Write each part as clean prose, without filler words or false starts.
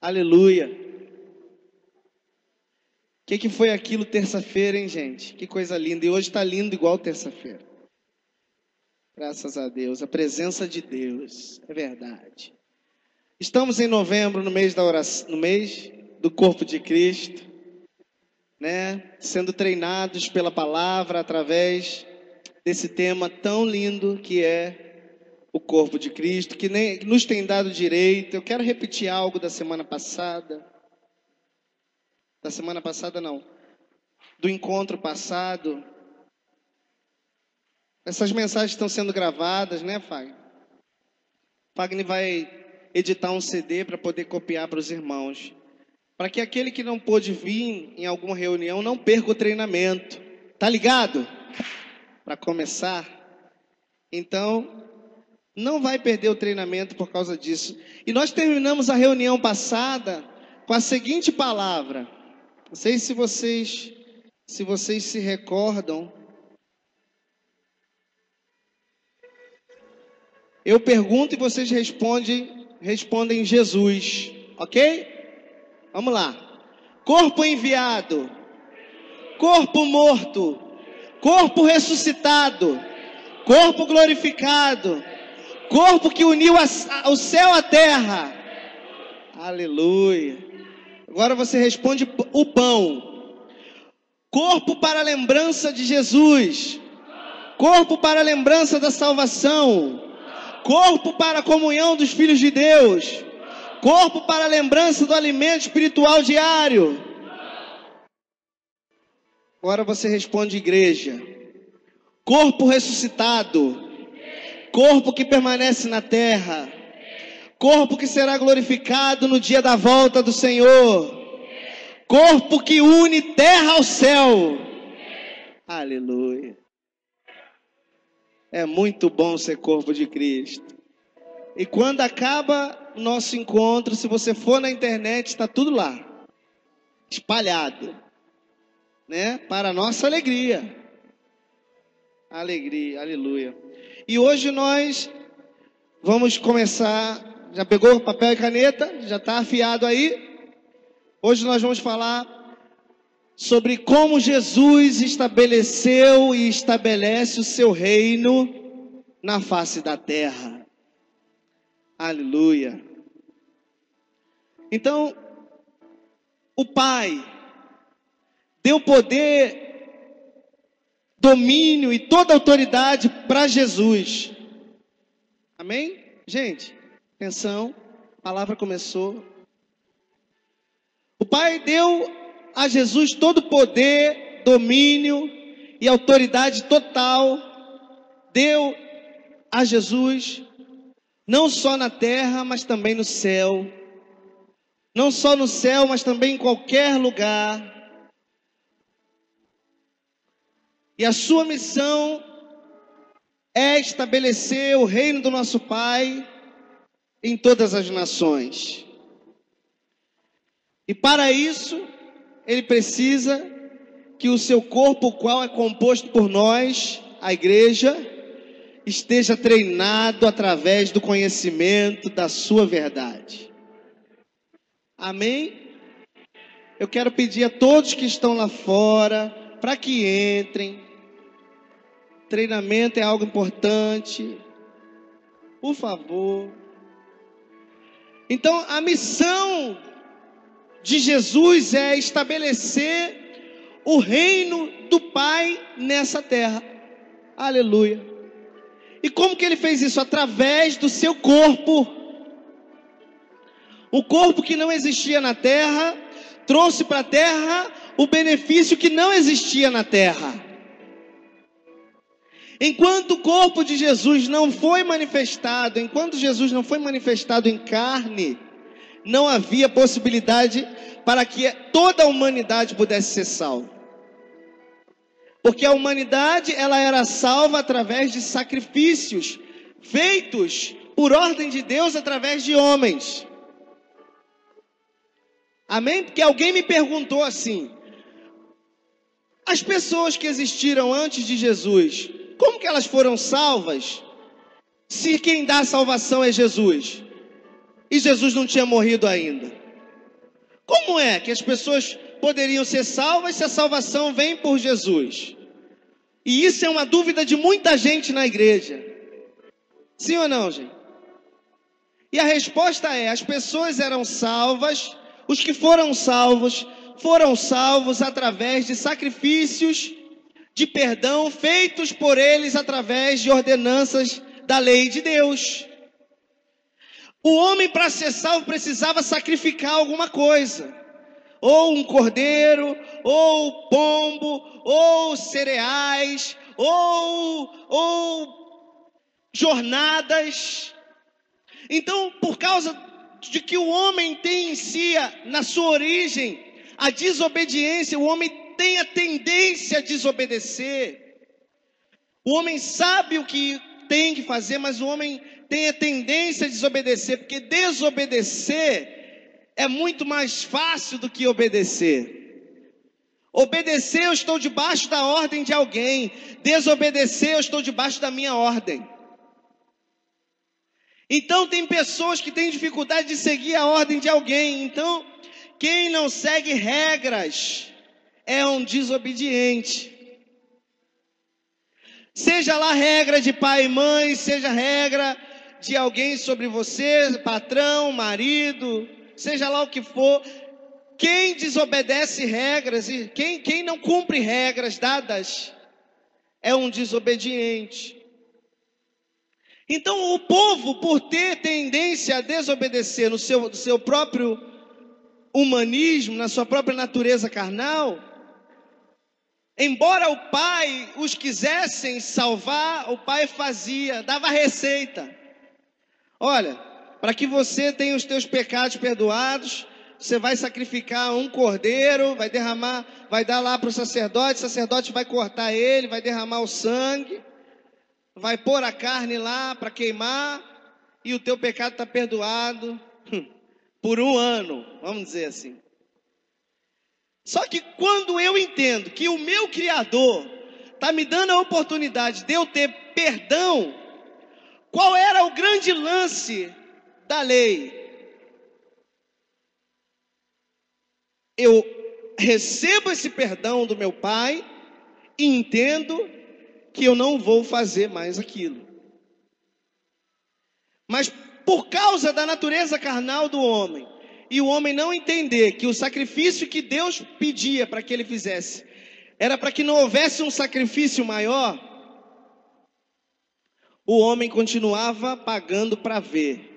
Aleluia. O que foi aquilo terça-feira, hein, gente? Que coisa linda. E hoje está lindo igual terça-feira. Graças a Deus. A presença de Deus. É verdade. Estamos em novembro, no mês da oração, no mês do corpo de Cristo, né? Sendo treinados pela palavra através desse tema tão lindo que é o corpo de Cristo, que nos tem dado direito. Eu quero repetir algo da semana passada. Da semana passada não. Do encontro passado. Essas mensagens estão sendo gravadas, né, Fagner? Fagner vai editar um CD para poder copiar para os irmãos. Para que aquele que não pôde vir em alguma reunião não perca o treinamento. Tá ligado? Para começar. Então, não vai perder o treinamento por causa disso. E nós terminamos a reunião passada com a seguinte palavra. Não sei se vocês se recordam. Eu pergunto e vocês respondem Jesus, ok? Vamos lá. Corpo enviado, corpo morto, corpo ressuscitado, corpo glorificado, corpo que uniu o céu à terra. Aleluia. Agora você responde o pão. Corpo para a lembrança de Jesus. Corpo para a lembrança da salvação. Corpo para a comunhão dos filhos de Deus. Corpo para a lembrança do alimento espiritual diário. Agora você responde igreja. Corpo ressuscitado. Corpo que permanece na terra. Corpo que será glorificado no dia da volta do Senhor. Corpo que une terra ao céu. Aleluia. É muito bom ser corpo de Cristo. E quando acaba o nosso encontro, se você for na internet, está tudo lá. Espalhado. Né? Para a nossa alegria. Alegria, aleluia. E hoje nós vamos começar. Já pegou papel e caneta? Já está afiado aí? Hoje nós vamos falar sobre como Jesus estabeleceu e estabelece o seu reino na face da terra. Aleluia. Então, o Pai deu poder, domínio e toda autoridade para Jesus. Amém? Gente, atenção, a palavra começou. O Pai deu a Jesus todo o poder, domínio e autoridade total. Deu a Jesus, não só na terra, mas também no céu. Não só no céu, mas também em qualquer lugar. E a sua missão é estabelecer o reino do nosso Pai em todas as nações. E para isso, Ele precisa que o seu corpo, o qual é composto por nós, a igreja, esteja treinado através do conhecimento da sua verdade. Amém? Eu quero pedir a todos que estão lá fora, para que entrem. Treinamento é algo importante. Por favor. Então, a missão de Jesus é estabelecer o reino do Pai nessa terra. Aleluia. E como que Ele fez isso? Através do seu corpo. O corpo que não existia na terra, trouxe para a terra o benefício que não existia na terra. Enquanto o corpo de Jesus não foi manifestado, enquanto Jesus não foi manifestado em carne, não havia possibilidade para que toda a humanidade pudesse ser salva. Porque a humanidade, ela era salva através de sacrifícios feitos por ordem de Deus através de homens. Amém? Porque alguém me perguntou assim: as pessoas que existiram antes de Jesus, como que elas foram salvas se quem dá a salvação é Jesus? E Jesus não tinha morrido ainda. Como é que as pessoas poderiam ser salvas se a salvação vem por Jesus? E isso é uma dúvida de muita gente na igreja. Sim ou não, gente? E a resposta é: as pessoas eram salvas, os que foram salvos através de sacrifícios de perdão feitos por eles através de ordenanças da lei de Deus. O homem, para ser salvo, precisava sacrificar alguma coisa. Ou um cordeiro, ou pombo, ou cereais, ou jornadas. Então, por causa de que o homem tem em si, na sua origem, a desobediência, o homem tem a tendência a desobedecer. O homem sabe o que tem que fazer, mas o homem tem a tendência a desobedecer, porque desobedecer é muito mais fácil do que obedecer. Obedecer, eu estou debaixo da ordem de alguém. Desobedecer, eu estou debaixo da minha ordem. Então tem pessoas que têm dificuldade de seguir a ordem de alguém. Então, quem não segue regras é um desobediente. Seja lá regra de pai e mãe, seja regra de alguém sobre você, patrão, marido, seja lá o que for. Quem desobedece regras, e quem não cumpre regras dadas, é um desobediente. Então o povo, por ter tendência a desobedecer no seu próprio humanismo, na sua própria natureza carnal, embora o pai os quisessem salvar, o pai dava receita. Olha, para que você tenha os teus pecados perdoados, você vai sacrificar um cordeiro, vai dar lá para o sacerdote vai cortar ele, vai derramar o sangue, vai pôr a carne lá para queimar, e o teu pecado está perdoado por 1 ano, vamos dizer assim. Só que quando eu entendo que o meu Criador está me dando a oportunidade de eu ter perdão, qual era o grande lance da lei? Eu recebo esse perdão do meu Pai e entendo que eu não vou fazer mais aquilo. Mas por causa da natureza carnal do homem, e o homem não entender que o sacrifício que Deus pedia para que ele fizesse era para que não houvesse um sacrifício maior, o homem continuava pagando para ver.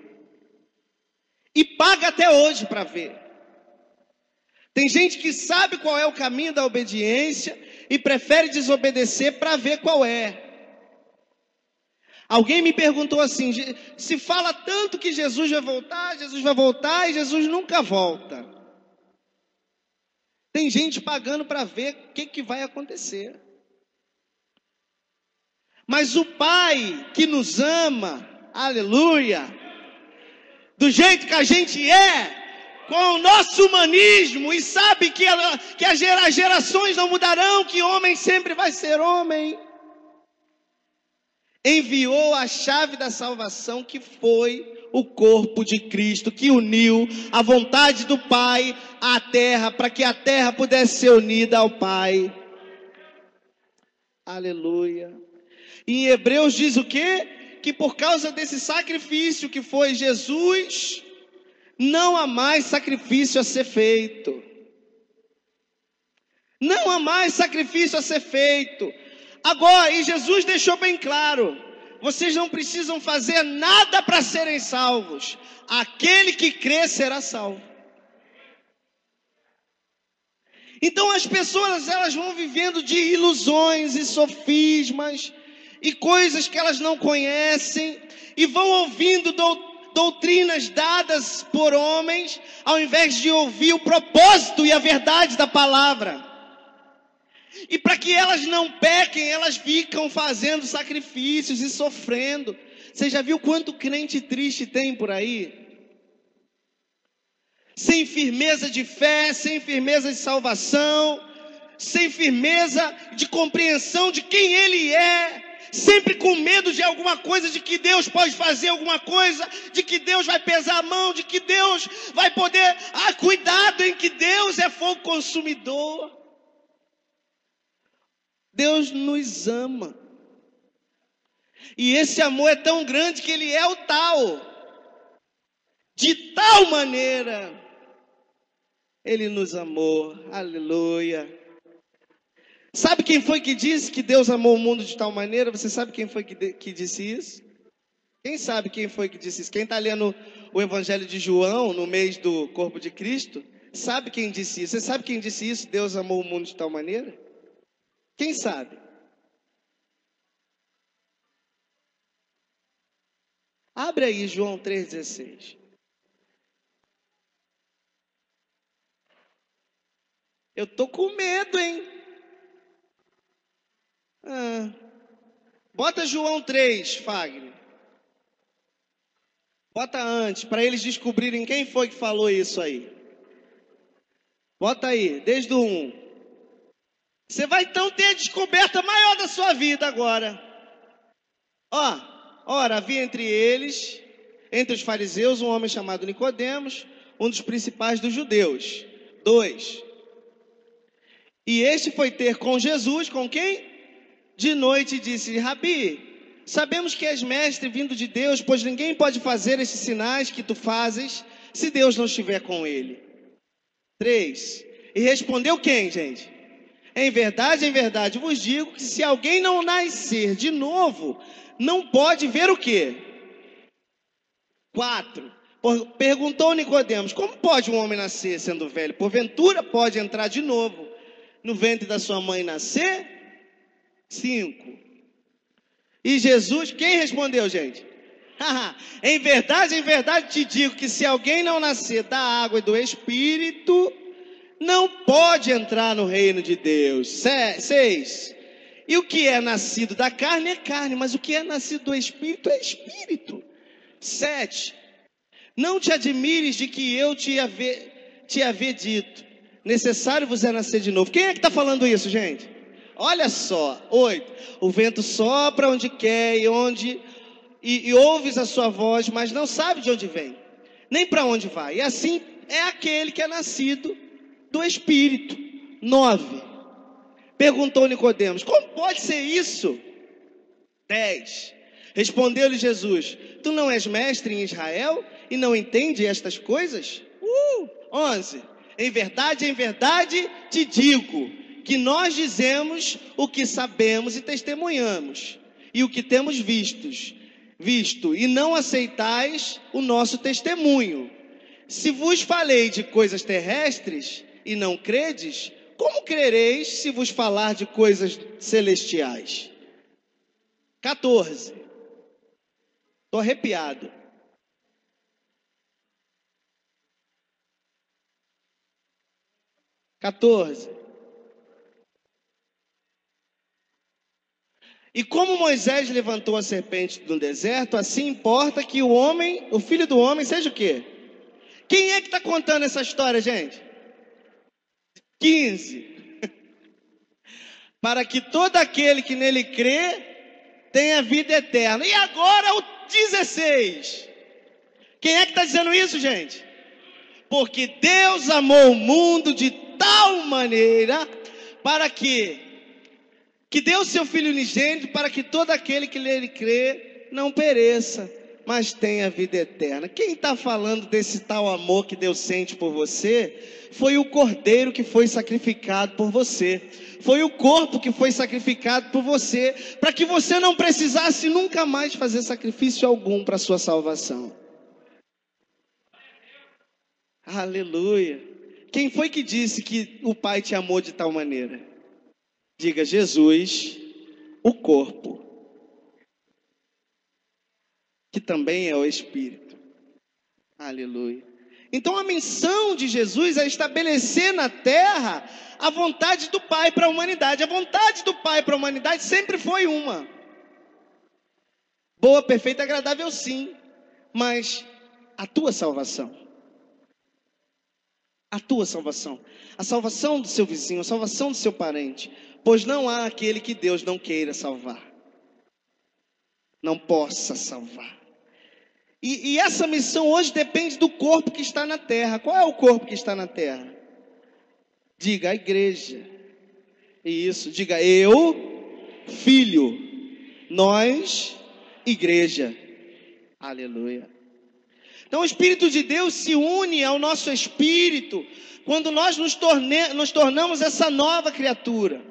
E paga até hoje para ver. Tem gente que sabe qual é o caminho da obediência e prefere desobedecer para ver qual é. Alguém me perguntou assim: se fala tanto que Jesus vai voltar e Jesus nunca volta. Tem gente pagando para ver o que vai acontecer. Mas o Pai que nos ama, aleluia, do jeito que a gente é, com o nosso humanismo, e sabe que as gerações não mudarão, que homem sempre vai ser homem, enviou a chave da salvação, que foi o corpo de Cristo, que uniu a vontade do Pai à terra, para que a terra pudesse ser unida ao Pai. Aleluia. E em Hebreus diz o quê? Que por causa desse sacrifício que foi Jesus, não há mais sacrifício a ser feito. Não há mais sacrifício a ser feito. Agora, e Jesus deixou bem claro: vocês não precisam fazer nada para serem salvos. Aquele que crê será salvo. Então as pessoas, elas vão vivendo de ilusões e sofismas e coisas que elas não conhecem, e vão ouvindo doutrinas dadas por homens, ao invés de ouvir o propósito e a verdade da palavra. E para que elas não pequem, elas ficam fazendo sacrifícios e sofrendo. Você já viu quanto crente triste tem por aí? Sem firmeza de fé, sem firmeza de salvação, sem firmeza de compreensão de quem ele é, sempre com medo de alguma coisa, de que Deus pode fazer alguma coisa, de que Deus vai pesar a mão, de que Deus vai poder... cuidado, em que Deus é fogo consumidor. Deus nos ama. E esse amor é tão grande que Ele é o tal. De tal maneira, Ele nos amou. Aleluia. Sabe quem foi que disse que Deus amou o mundo de tal maneira? Você sabe quem foi que disse isso? Quem sabe quem foi que disse isso? Quem está lendo o Evangelho de João, no mês do corpo de Cristo, sabe quem disse isso? Você sabe quem disse isso? Deus amou o mundo de tal maneira? Quem sabe? Abre aí João 3,16. Eu tô com medo, hein? Bota João 3, Fagner. Bota antes, para eles descobrirem quem foi que falou isso aí. Bota aí, desde o 1. Você vai então ter a descoberta maior da sua vida agora. Ora, havia entre eles, entre os fariseus, um homem chamado Nicodemos, um dos principais dos judeus. 2. E este foi ter com Jesus, com quem? De noite, disse: Rabi, sabemos que és mestre vindo de Deus, pois ninguém pode fazer esses sinais que tu fazes, se Deus não estiver com ele. 3. E respondeu quem, gente? Em verdade vos digo que se alguém não nascer de novo, não pode ver o quê? 4. Perguntou Nicodemos: como pode um homem nascer sendo velho? Porventura pode entrar de novo no ventre da sua mãe e nascer? 5. E Jesus, quem respondeu, gente? Em verdade te digo que se alguém não nascer da água e do Espírito, não pode entrar no reino de Deus. 6. E o que é nascido da carne é carne, mas o que é nascido do Espírito é Espírito. 7. Não te admires de que eu te haver dito: necessário vos é nascer de novo. Quem é que está falando isso, gente? Olha só. 8. O vento sopra onde quer e ouves a sua voz, mas não sabe de onde vem, nem para onde vai. E assim é aquele que é nascido do Espírito. 9. Perguntou Nicodemos: como pode ser isso? 10. Respondeu-lhe Jesus: tu não és mestre em Israel e não entende estas coisas? 11. Em verdade te digo que nós dizemos o que sabemos e testemunhamos, e o que temos visto, e não aceitais o nosso testemunho. Se vos falei de coisas terrestres e não credes, como crereis se vos falar de coisas celestiais? 14. Estou arrepiado. 14. E como Moisés levantou a serpente no deserto, assim importa que o filho do homem, seja o quê? Quem é que está contando essa história, gente? 15. Para que todo aquele que nele crê tenha vida eterna. E agora o 16. Quem é que está dizendo isso, gente? Porque Deus amou o mundo de tal maneira para que deu seu Filho unigênito, para que todo aquele que nele crê não pereça, mas tenha vida eterna. Quem está falando desse tal amor que Deus sente por você, foi o cordeiro que foi sacrificado por você, foi o corpo que foi sacrificado por você, para que você não precisasse nunca mais fazer sacrifício algum para a sua salvação. Aleluia. Quem foi que disse que o Pai te amou de tal maneira? Diga: Jesus, o corpo, que também é o Espírito. Aleluia. Então a missão de Jesus é estabelecer na terra a vontade do Pai para a humanidade. A vontade do Pai para a humanidade sempre foi uma: boa, perfeita, agradável, sim, mas a tua salvação. A tua salvação, a salvação do seu vizinho, a salvação do seu parente, pois não há aquele que Deus não queira salvar. não possa salvar. E essa missão hoje depende do corpo que está na terra. Qual é o corpo que está na terra? Diga, a igreja. Isso, diga, eu, filho, nós, igreja. Aleluia. Então o Espírito de Deus se une ao nosso espírito quando nós nos tornamos essa nova criatura.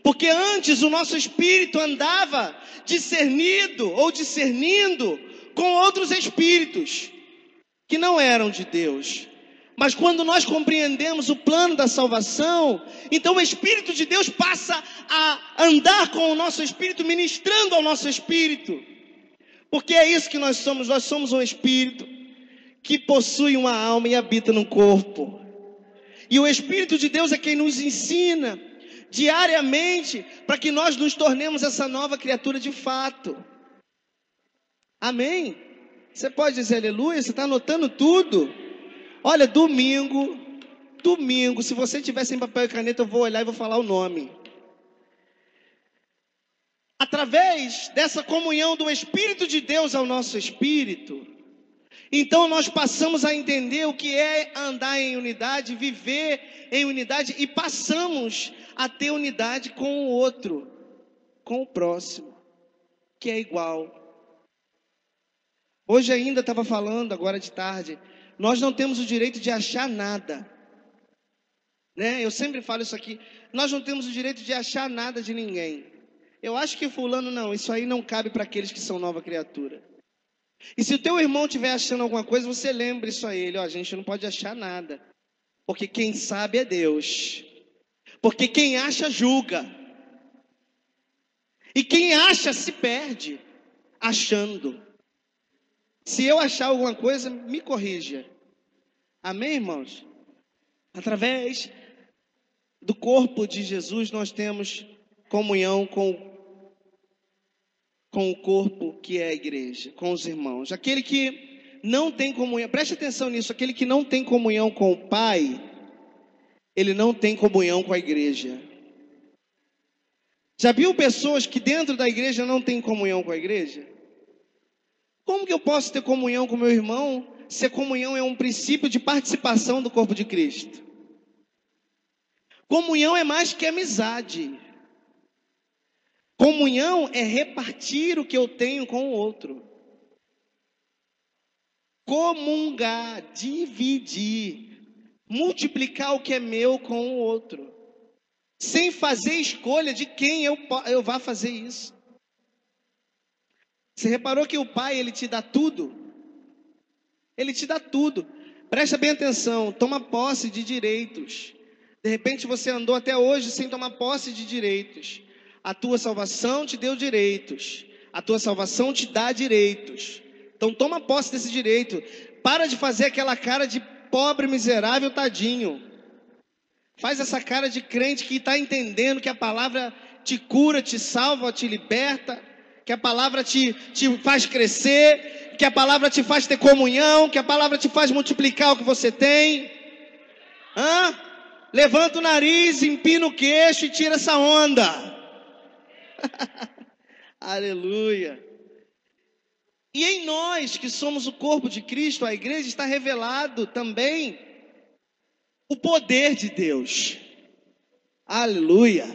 Porque antes o nosso espírito andava discernido ou discernindo com outros espíritos que não eram de Deus. Mas quando nós compreendemos o plano da salvação, então o Espírito de Deus passa a andar com o nosso espírito, ministrando ao nosso espírito. Porque é isso que nós somos um espírito que possui uma alma e habita num corpo. E o Espírito de Deus é quem nos ensina diariamente para que nós nos tornemos essa nova criatura de fato. Amém? Você pode dizer aleluia? Você está anotando tudo? Olha, domingo, se você tiver sem papel e caneta, eu vou olhar e vou falar o nome. Através dessa comunhão do Espírito de Deus ao nosso espírito, então nós passamos a entender o que é andar em unidade, viver em unidade, e passamos a ter unidade com o outro, com o próximo, que é igual. Hoje ainda estava falando, agora de tarde, nós não temos o direito de achar nada, né? Eu sempre falo isso aqui, nós não temos o direito de achar nada de ninguém. Eu acho que fulano não, isso aí não cabe para aqueles que são nova criatura. E se o teu irmão estiver achando alguma coisa, você lembre isso a ele, ó, a gente não pode achar nada, porque quem sabe é Deus, porque quem acha julga, e quem acha se perde, achando. Se eu achar alguma coisa, me corrija. Amém, irmãos? Através do corpo de Jesus, nós temos comunhão com o corpo que é a igreja, com os irmãos. Aquele que não tem comunhão, preste atenção nisso, aquele que não tem comunhão com o Pai, ele não tem comunhão com a igreja. Já viu pessoas que dentro da igreja não têm comunhão com a igreja? Como que eu posso ter comunhão com meu irmão, se a comunhão é um princípio de participação do corpo de Cristo? Comunhão é mais que amizade. Comunhão é repartir o que eu tenho com o outro. Comungar, dividir, multiplicar o que é meu com o outro. Sem fazer escolha de quem eu vá fazer isso. Você reparou que o Pai, Ele te dá tudo? Ele te dá tudo. Presta bem atenção, toma posse de direitos. De repente você andou até hoje sem tomar posse de direitos. A tua salvação te deu direitos. A tua salvação te dá direitos. Então toma posse desse direito. Para de fazer aquela cara de pobre, miserável, tadinho. Faz essa cara de crente que está entendendo que a palavra te cura, te salva, te liberta. Que a palavra te faz crescer, que a palavra te faz ter comunhão, que a palavra te faz multiplicar o que você tem. Levanta o nariz, empina o queixo e tira essa onda. Aleluia. E em nós que somos o corpo de Cristo, a igreja, está revelado também o poder de Deus. Aleluia.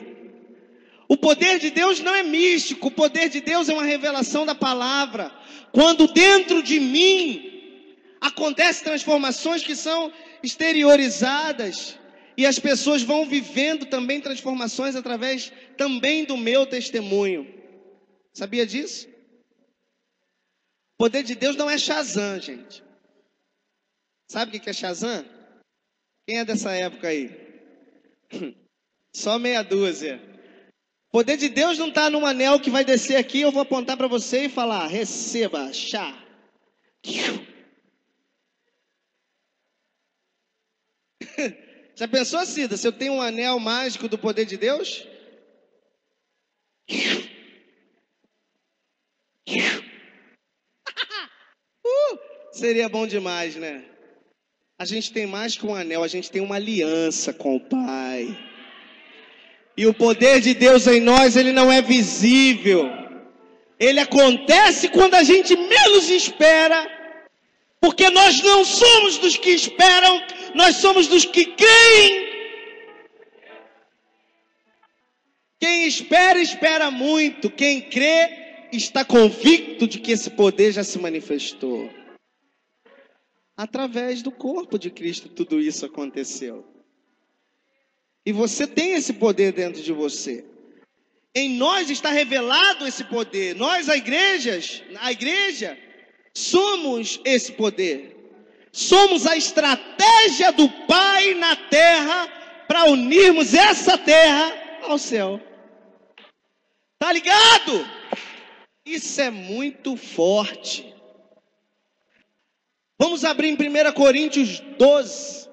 O poder de Deus não é místico, o poder de Deus é uma revelação da palavra. Quando dentro de mim acontecem transformações que são exteriorizadas, e as pessoas vão vivendo também transformações através também do meu testemunho. Sabia disso? O poder de Deus não é Shazam, gente. Sabe o que é Shazam? Quem é dessa época aí? Só meia dúzia. O poder de Deus não está num anel que vai descer aqui, eu vou apontar para você e falar, receba, chá. Já pensou, Cida, se eu tenho um anel mágico do poder de Deus? Seria bom demais, né? A gente tem mais que um anel, a gente tem uma aliança com o Pai. E o poder de Deus em nós, ele não é visível. Ele acontece quando a gente menos espera, porque nós não somos dos que esperam, nós somos dos que creem. Quem espera, espera muito. Quem crê, está convicto de que esse poder já se manifestou. Através do corpo de Cristo tudo isso aconteceu. E você tem esse poder dentro de você. Em nós está revelado esse poder. Nós, a igreja, somos esse poder. Somos a estratégia do Pai na terra para unirmos essa terra ao céu. Tá ligado? Isso é muito forte. Vamos abrir em 1 Coríntios 12.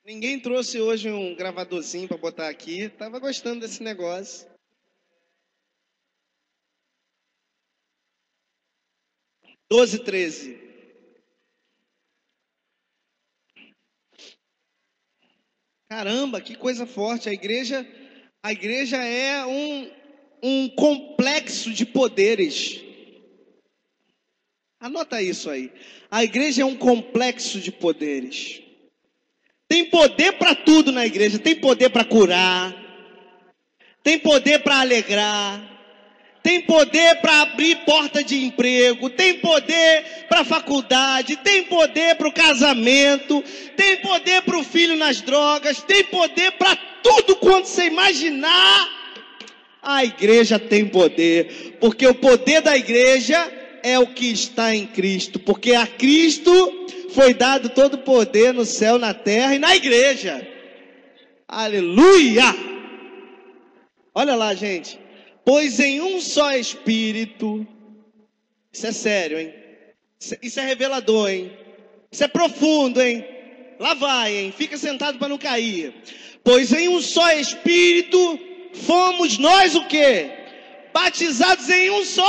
Ninguém trouxe hoje um gravadorzinho para botar aqui. Tava gostando desse negócio. 12:13. Caramba, que coisa forte. A igreja é um complexo de poderes. Anota isso aí. A igreja é um complexo de poderes. Tem poder para tudo na igreja. Tem poder para curar. Tem poder para alegrar. Tem poder para abrir porta de emprego. Tem poder para a faculdade. Tem poder para o casamento. Tem poder para o filho nas drogas. Tem poder para tudo quanto você imaginar. A igreja tem poder. Porque o poder da igreja é o que está em Cristo. Porque a Cristo foi dado todo o poder no céu, na terra e na igreja. Aleluia! Olha lá, gente. Pois em um só Espírito, isso é sério, hein? Isso é revelador, hein? Isso é profundo, hein? Lá vai, hein? Fica sentado para não cair. Pois em um só Espírito, fomos nós o quê? Batizados em um só,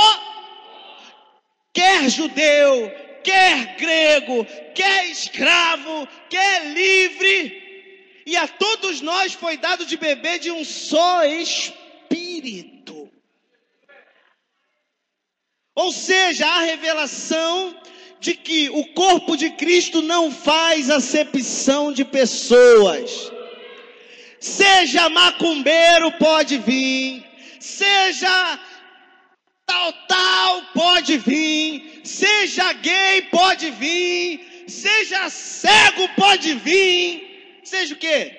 quer judeu, quer grego, quer escravo, quer livre, e a todos nós foi dado de beber de um só Espírito. Ou seja, a revelação de que o corpo de Cristo não faz acepção de pessoas. Seja macumbeiro, pode vir. Seja tal, pode vir. Seja gay, pode vir. Seja cego, pode vir. Seja o quê?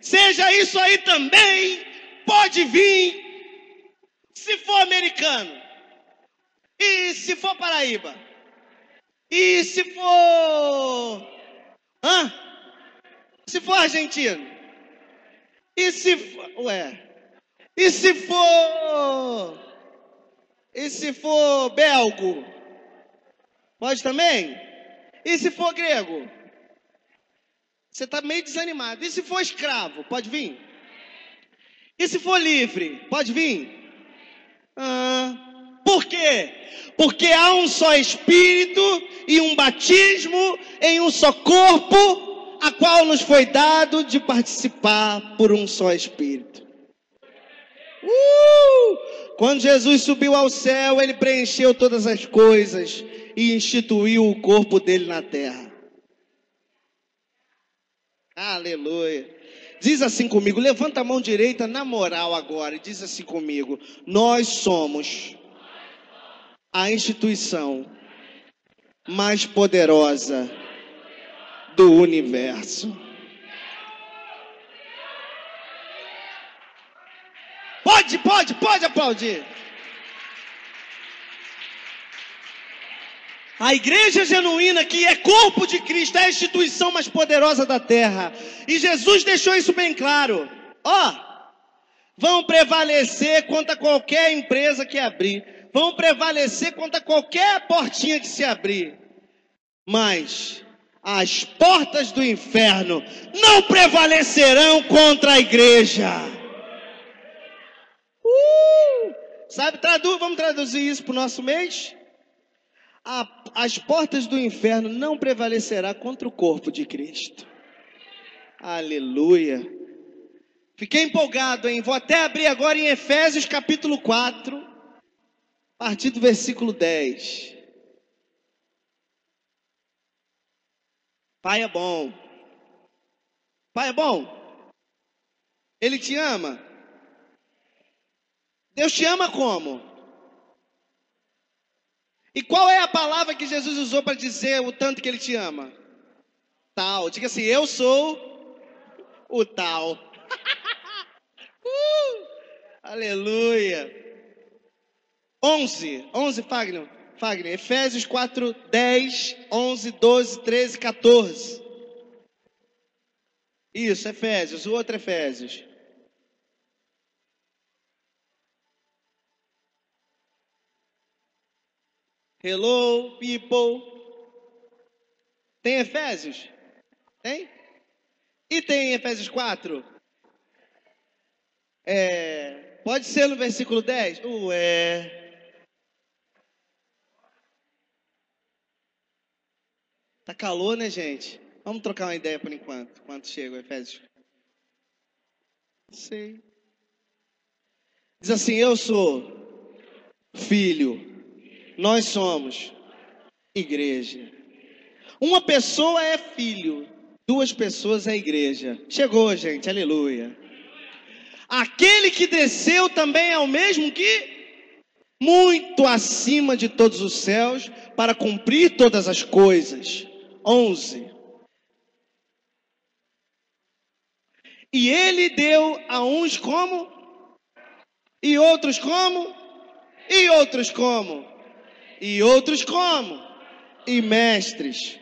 Seja isso aí também, pode vir. Se for americano. E se for Paraíba? E se for... Se for argentino? E se for... E se for... E se for belgo? Pode também? E se for grego? Você está meio desanimado. E se for escravo? Pode vir? E se for livre? Pode vir? Por quê? Porque há um só Espírito e um batismo em um só corpo, a qual nos foi dado de participar por um só Espírito. Quando Jesus subiu ao céu, ele preencheu todas as coisas e instituiu o corpo dele na terra. Aleluia. Diz assim comigo, levanta a mão direita na moral agora e diz assim comigo: nós somos a instituição mais poderosa do universo. Pode aplaudir. A igreja genuína, que é corpo de Cristo, é a instituição mais poderosa da terra. E Jesus deixou isso bem claro. Vão prevalecer contra qualquer empresa que abrir. Vão prevalecer contra qualquer portinha que se abrir. Mas as portas do inferno não prevalecerão contra a igreja. Sabe, vamos traduzir isso para o nosso mês? as portas do inferno não prevalecerá contra o corpo de Cristo. Aleluia. Fiquei empolgado, hein? Vou até abrir agora em Efésios capítulo 4, a partir do versículo 10. Pai é bom. Pai é bom. Ele te ama. Deus te ama como? E qual é a palavra que Jesus usou para dizer o tanto que Ele te ama? Tal. Diga assim, eu sou o tal. Aleluia. 11, Fagner. Efésios 4, 10, 11, 12, 13, 14. Isso, Efésios, o outro Efésios. Hello, people. Tem Efésios? Tem? E tem Efésios 4? Pode ser no versículo 10? Tá calor, né, gente? Vamos trocar uma ideia por enquanto. Quanto chega o Efésios? Sei. Diz assim, eu sou filho. Nós somos igreja. Uma pessoa é filho, 2 pessoas é igreja. Chegou, gente, aleluia. Aquele que desceu também é o mesmo que muito acima de todos os céus, para cumprir todas as coisas. 11. E ele deu a uns como? E outros como? E outros como? E outros como? E mestres.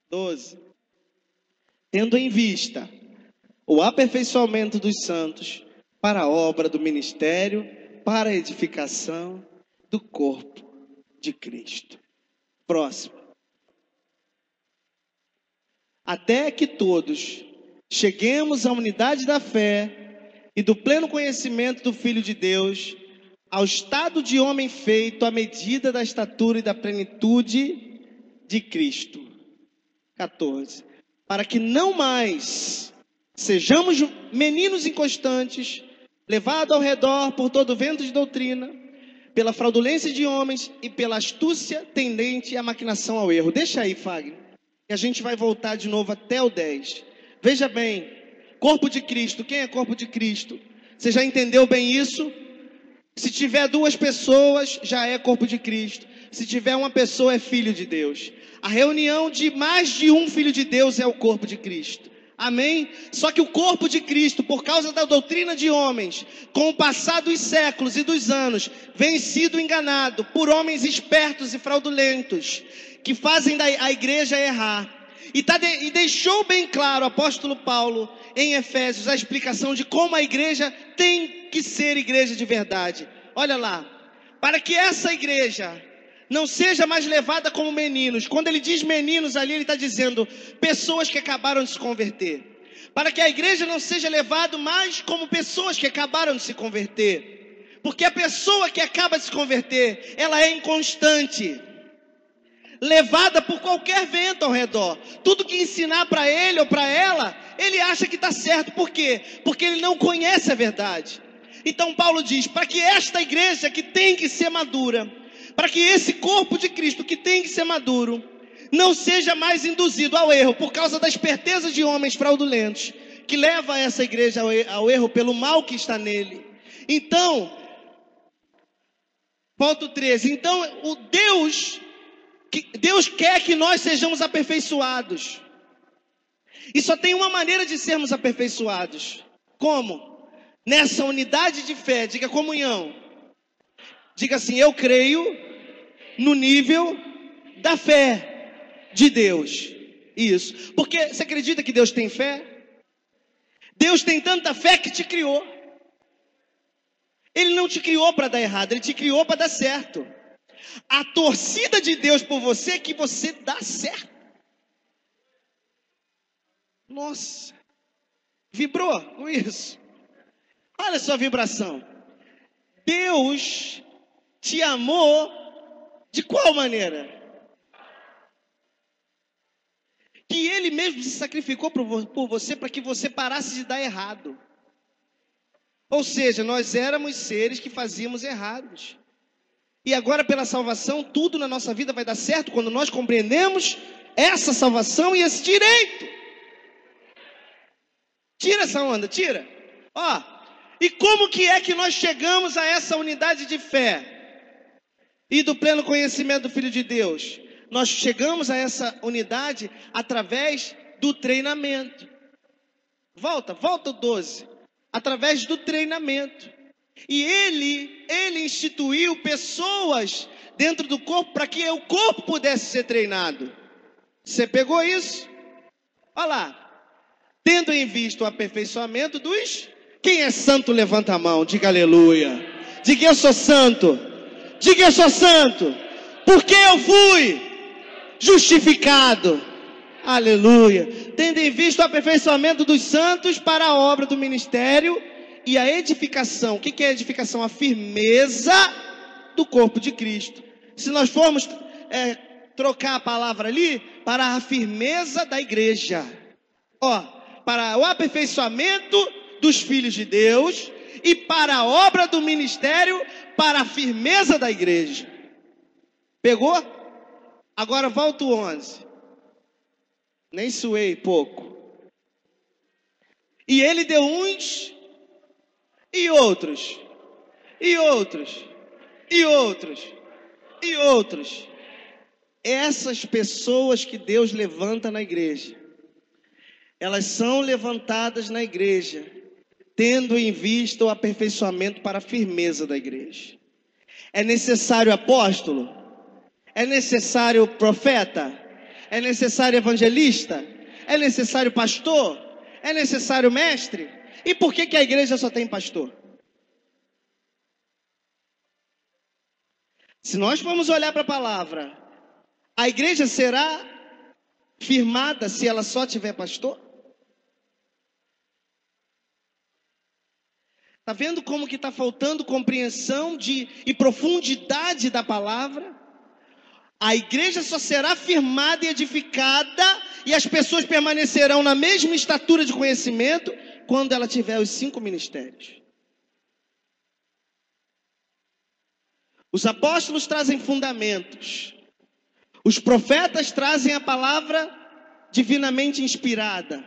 12. Tendo em vista o aperfeiçoamento dos santos para a obra do ministério, para a edificação do corpo de Cristo. Próximo. Até que todos cheguemos à unidade da fé e do pleno conhecimento do Filho de Deus, ao estado de homem feito à medida da estatura e da plenitude de Cristo. 14. Para que não mais sejamos meninos inconstantes, levados ao redor por todo vento de doutrina, pela fraudulência de homens e pela astúcia tendente à maquinação ao erro. Deixa aí, Fagner, e a gente vai voltar de novo até o 10. Veja bem, corpo de Cristo. Quem é corpo de Cristo? Você já entendeu bem isso? Se tiver 2 pessoas, já é corpo de Cristo. Se tiver uma pessoa, é filho de Deus. A reunião de mais de um filho de Deus é o corpo de Cristo. Amém? Só que o corpo de Cristo, por causa da doutrina de homens, com o passar dos séculos e dos anos, vem sido enganado por homens espertos e fraudulentos, que fazem a igreja errar. E deixou bem claro o apóstolo Paulo, em Efésios, a explicação de como a igreja tem que ser igreja de verdade. Olha lá, para que essa igreja não seja mais levada como meninos. Quando ele diz meninos ali, ele está dizendo pessoas que acabaram de se converter. Para que a igreja não seja levada mais como pessoas que acabaram de se converter. Porque a pessoa que acaba de se converter, ela é inconstante, levada por qualquer vento ao redor. Tudo que ensinar para ele ou para ela, ele acha que está certo. Por quê? Porque ele não conhece a verdade. Então Paulo diz, para que esta igreja que tem que ser madura, para que esse corpo de Cristo que tem que ser maduro, não seja mais induzido ao erro, por causa da esperteza de homens fraudulentos, que leva essa igreja ao erro pelo mal que está nele. Então, ponto 13, então Deus quer que nós sejamos aperfeiçoados. E só tem uma maneira de sermos aperfeiçoados. Como? Nessa unidade de fé, diga comunhão. Diga assim, eu creio no nível da fé de Deus. Isso. Porque você acredita que Deus tem fé? Deus tem tanta fé que te criou. Ele não te criou para dar errado, Ele te criou para dar certo. A torcida de Deus por você é que você dá certo. Nossa, vibrou com isso? Olha a sua vibração. Deus te amou De qual maneira? Que Ele mesmo se sacrificou por você para que você parasse de dar errado. Ou seja, nós éramos seres que fazíamos errados. E agora pela salvação, tudo na nossa vida vai dar certo quando nós compreendemos essa salvação e esse direito. Tira essa onda, tira. Ó, e como que é que nós chegamos a essa unidade de fé e do pleno conhecimento do Filho de Deus? Nós chegamos a essa unidade através do treinamento. Volta o 12. Através do treinamento. E ele instituiu pessoas dentro do corpo para que o corpo pudesse ser treinado. Você pegou isso? Olha lá. Tendo em vista o aperfeiçoamento dos... Quem é santo, levanta a mão. Diga aleluia. Diga eu sou santo. Diga eu sou santo. Porque eu fui justificado. Aleluia. Tendo em vista o aperfeiçoamento dos santos para a obra do ministério e a edificação. O que é edificação? A firmeza do corpo de Cristo. Se nós formos trocar a palavra ali, para a firmeza da igreja. Ó, para o aperfeiçoamento dos filhos de Deus e para a obra do ministério, para a firmeza da igreja. Pegou? Agora volta o 11. Nem suei pouco. E ele deu uns, e outros, e outros, e outros, e outros. Essas pessoas que Deus levanta na igreja, elas são levantadas na igreja, tendo em vista o aperfeiçoamento para a firmeza da igreja. É necessário apóstolo? É necessário profeta? É necessário evangelista? É necessário pastor? É necessário mestre? E por que a igreja só tem pastor? Se nós formos olhar para a palavra, a igreja será firmada se ela só tiver pastor? Está vendo como que está faltando compreensão e profundidade da palavra? A igreja só será firmada e edificada e as pessoas permanecerão na mesma estatura de conhecimento quando ela tiver os 5 ministérios. Os apóstolos trazem fundamentos. Os profetas trazem a palavra divinamente inspirada.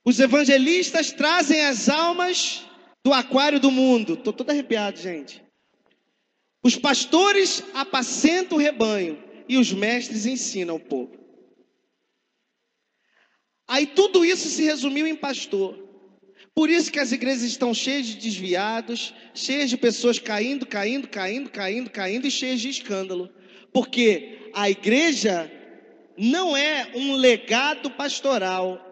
Os evangelistas trazem as almas do aquário do mundo. Estou todo arrepiado, gente. Os pastores apacentam o rebanho e os mestres ensinam o povo. Aí tudo isso se resumiu em pastor. Por isso que as igrejas estão cheias de desviados, cheias de pessoas caindo e cheias de escândalo. Porque a igreja não é um legado pastoral,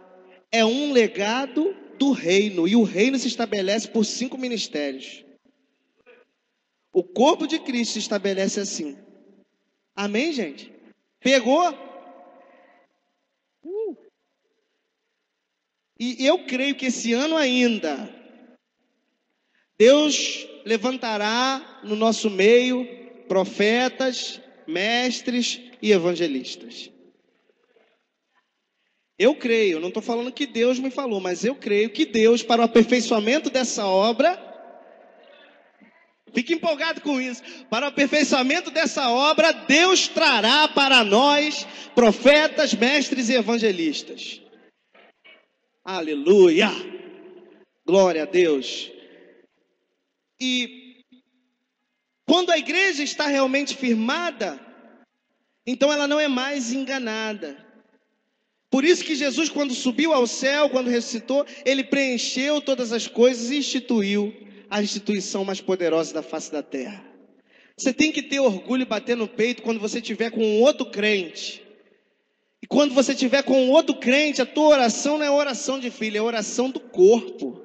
é um legado do reino. E o reino se estabelece por 5 ministérios. O corpo de Cristo se estabelece assim. Amém, gente? Pegou? E eu creio que esse ano ainda, Deus levantará no nosso meio profetas, mestres e evangelistas. Eu creio, não estou falando que Deus me falou, mas eu creio que Deus, para o aperfeiçoamento dessa obra, fique empolgado com isso, para o aperfeiçoamento dessa obra, Deus trará para nós profetas, mestres e evangelistas. Aleluia! Glória a Deus! E quando a igreja está realmente firmada, então ela não é mais enganada. Por isso que Jesus, quando subiu ao céu, quando ressuscitou, ele preencheu todas as coisas e instituiu a instituição mais poderosa da face da terra. Você tem que ter orgulho e bater no peito quando você estiver com um outro crente. E quando você estiver com um outro crente, a tua oração não é oração de filho, é oração do corpo.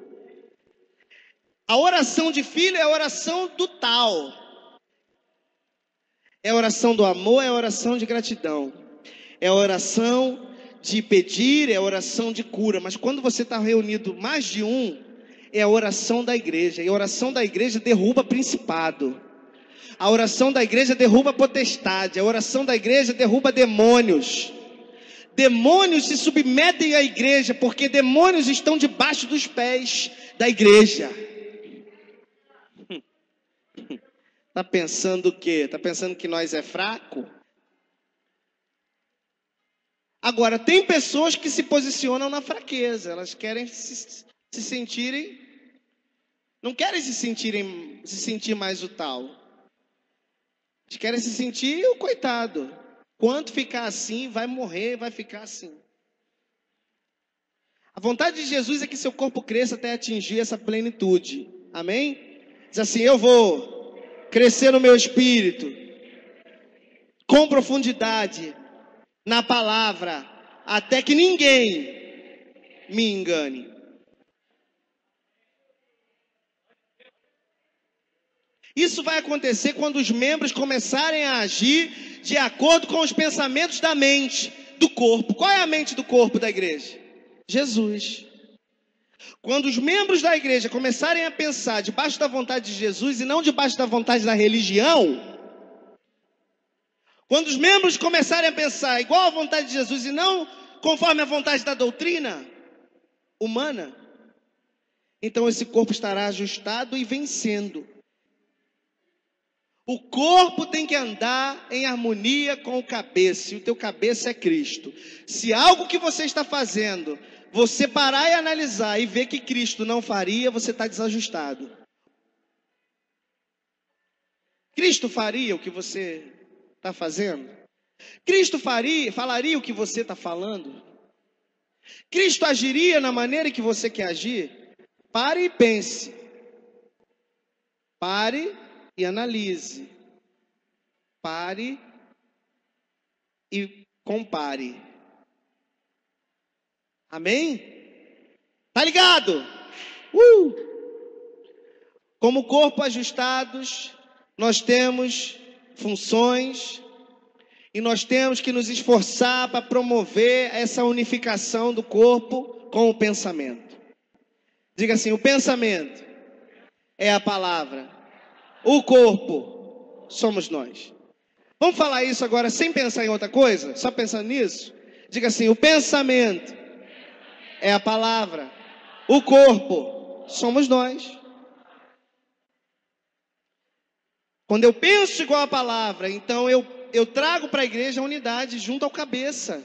A oração de filho é a oração do tal. É a oração do amor, é a oração de gratidão. É a oração de pedir, é a oração de cura. Mas quando você está reunido mais de um, é a oração da igreja. E a oração da igreja derruba principado. A oração da igreja derruba potestade. A oração da igreja derruba demônios. Demônios se submetem à igreja, porque demônios estão debaixo dos pés da igreja. Está pensando o quê? Está pensando que nós é fraco? Agora, tem pessoas que se posicionam na fraqueza. Elas querem se sentirem... Não querem se sentir mais o tal. Eles querem se sentir o coitado. Quando ficar assim, vai morrer, vai ficar assim. A vontade de Jesus é que seu corpo cresça até atingir essa plenitude. Amém? Diz assim, eu vou crescer no meu espírito, com profundidade, na palavra, até que ninguém me engane. Isso vai acontecer quando os membros começarem a agir de acordo com os pensamentos da mente do corpo. Qual é a mente do corpo da igreja? Jesus. Quando os membros da igreja começarem a pensar debaixo da vontade de Jesus e não debaixo da vontade da religião, quando os membros começarem a pensar igual à vontade de Jesus e não conforme a vontade da doutrina humana, então esse corpo estará ajustado e vencendo. O corpo tem que andar em harmonia com o cabeça, e o teu cabeça é Cristo. Se algo que você está fazendo, você parar e analisar e ver que Cristo não faria, você está desajustado. Cristo faria o que você está fazendo? Cristo falaria o que você está falando? Cristo agiria na maneira que você quer agir? Pare e pense. Pare e analise. Pare e compare. Amém? Tá ligado? Como corpo ajustados, nós temos funções e nós temos que nos esforçar para promover essa unificação do corpo com o pensamento. Diga assim, o pensamento é a palavra. O corpo somos nós. Vamos falar isso agora sem pensar em outra coisa? Só pensando nisso? Diga assim, o pensamento é a palavra. O corpo somos nós. Quando eu penso igual a palavra, então eu trago para a igreja a unidade junto ao cabeça.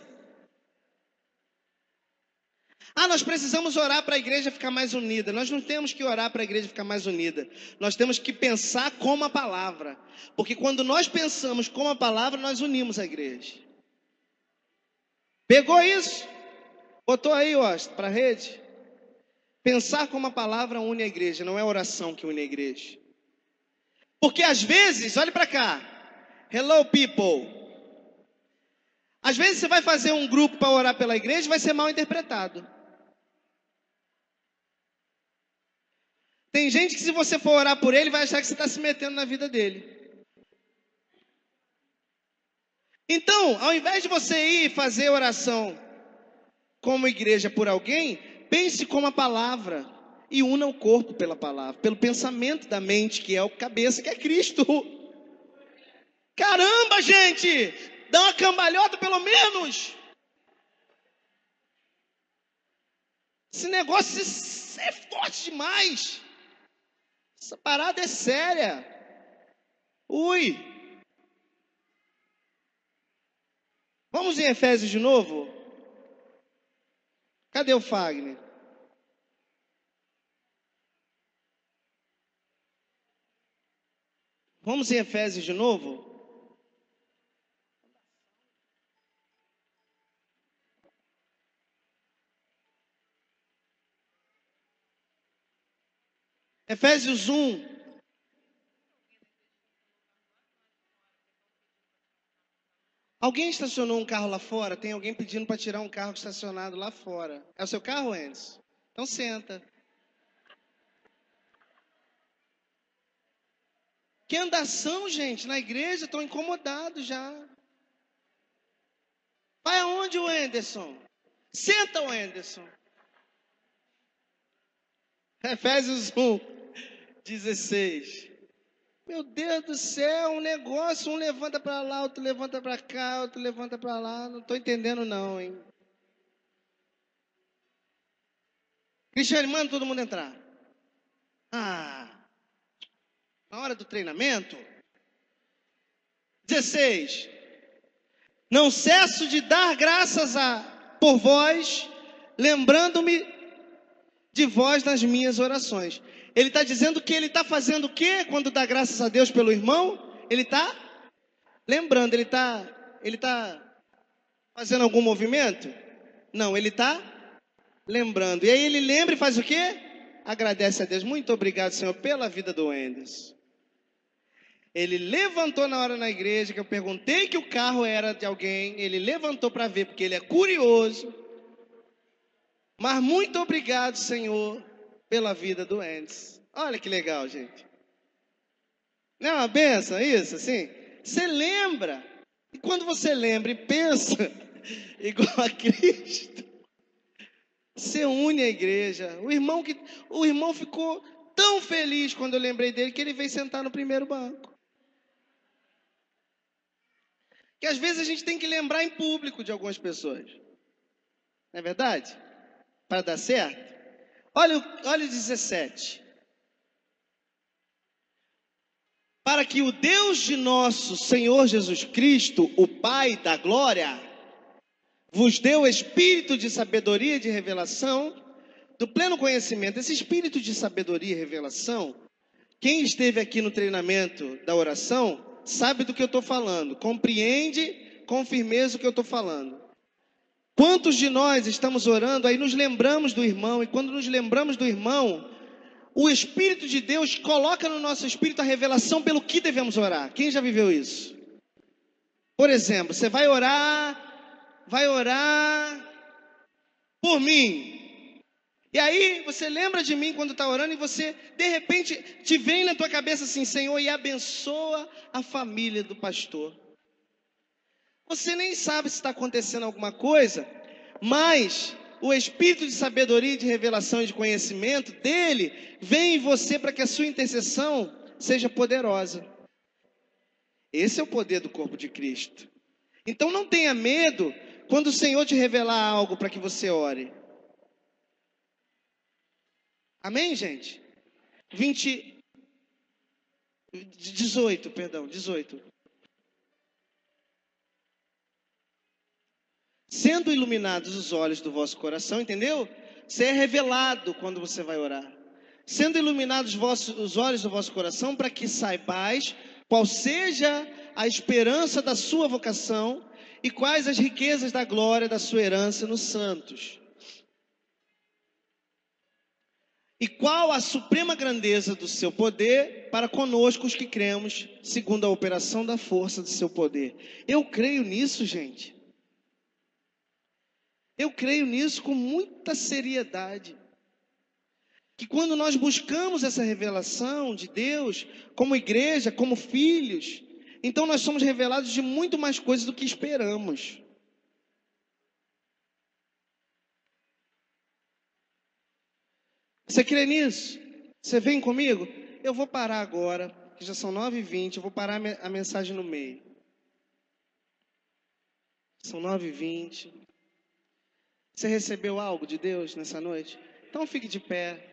Nós precisamos orar para a igreja ficar mais unida. Nós não temos que orar para a igreja ficar mais unida. Nós temos que pensar como a palavra. Porque quando nós pensamos como a palavra, nós unimos a igreja. Pegou isso? Botou aí, para a rede? Pensar como a palavra une a igreja. Não é oração que une a igreja. Porque às vezes, olhe para cá. Hello people. Às vezes você vai fazer um grupo para orar pela igreja e vai ser mal interpretado. Tem gente que se você for orar por ele, vai achar que você está se metendo na vida dele. Então, ao invés de você ir fazer oração como igreja por alguém, pense como a palavra e una o corpo pela palavra, pelo pensamento da mente, que é o cabeça, que é Cristo. Caramba, gente! Dá uma cambalhota pelo menos. Esse negócio é forte demais. Essa parada é séria. Vamos em Efésios de novo? Cadê o Fagner? Vamos em Efésios de novo? Efésios 1. Alguém estacionou um carro lá fora? Tem alguém pedindo para tirar um carro estacionado lá fora. É o seu carro, Anderson? Então senta. Que andação, gente, na igreja, estão incomodados já. Vai aonde, o Anderson? Senta, o Anderson. Efésios 1, 16. Meu Deus do céu, um negócio, um levanta para lá, outro levanta para cá, outro levanta para lá. Não estou entendendo não, hein? Cristiane, manda todo mundo entrar. Na hora do treinamento. 16. Não cesso de dar graças por vós, lembrando-me de vós nas minhas orações. Ele está dizendo que ele está fazendo o quê quando dá graças a Deus pelo irmão? Ele está lembrando, ele está fazendo algum movimento? Não, ele está lembrando. E aí ele lembra e faz o quê? Agradece a Deus. Muito obrigado, Senhor, pela vida do Wenders. Ele levantou na hora na igreja, que eu perguntei que o carro era de alguém. Ele levantou para ver, porque ele é curioso. Mas muito obrigado, Senhor, pela vida do Wenders. Olha que legal, gente. Não é uma benção isso, assim? Você lembra. E quando você lembra e pensa igual a Cristo, você une a igreja. O irmão ficou tão feliz quando eu lembrei dele que ele veio sentar no primeiro banco. Que às vezes a gente tem que lembrar em público de algumas pessoas. Não é verdade? Para dar certo. Olha o 17. Para que o Deus de nosso Senhor Jesus Cristo, o Pai da glória, vos dê o espírito de sabedoria e de revelação, do pleno conhecimento. Esse espírito de sabedoria e revelação, quem esteve aqui no treinamento da oração, sabe do que eu estou falando, compreende com firmeza o que eu estou falando. Quantos de nós estamos orando, aí nos lembramos do irmão, e quando nos lembramos do irmão, o Espírito de Deus coloca no nosso espírito a revelação pelo que devemos orar. Quem já viveu isso? Por exemplo, você vai orar por mim. E aí você lembra de mim quando está orando e você, de repente, te vem na tua cabeça assim, Senhor, e abençoa a família do pastor. Você nem sabe se está acontecendo alguma coisa, mas o espírito de sabedoria, de revelação e de conhecimento dele vem em você para que a sua intercessão seja poderosa. Esse é o poder do corpo de Cristo. Então não tenha medo quando o Senhor te revelar algo para que você ore. Amém, gente? 18. Sendo iluminados os olhos do vosso coração, entendeu? Você é revelado quando você vai orar. Sendo iluminados os olhos do vosso coração, para que saibais qual seja a esperança da sua vocação e quais as riquezas da glória da sua herança nos santos. E qual a suprema grandeza do seu poder para conosco os que cremos, segundo a operação da força do seu poder. Eu creio nisso, gente. Eu creio nisso com muita seriedade. Que quando nós buscamos essa revelação de Deus, como igreja, como filhos, então nós somos revelados de muito mais coisas do que esperamos. Você crê nisso? Você vem comigo? Eu vou parar agora, que já são 9h20, eu vou parar a mensagem no meio. São 9h20. Você recebeu algo de Deus nessa noite? Então fique de pé.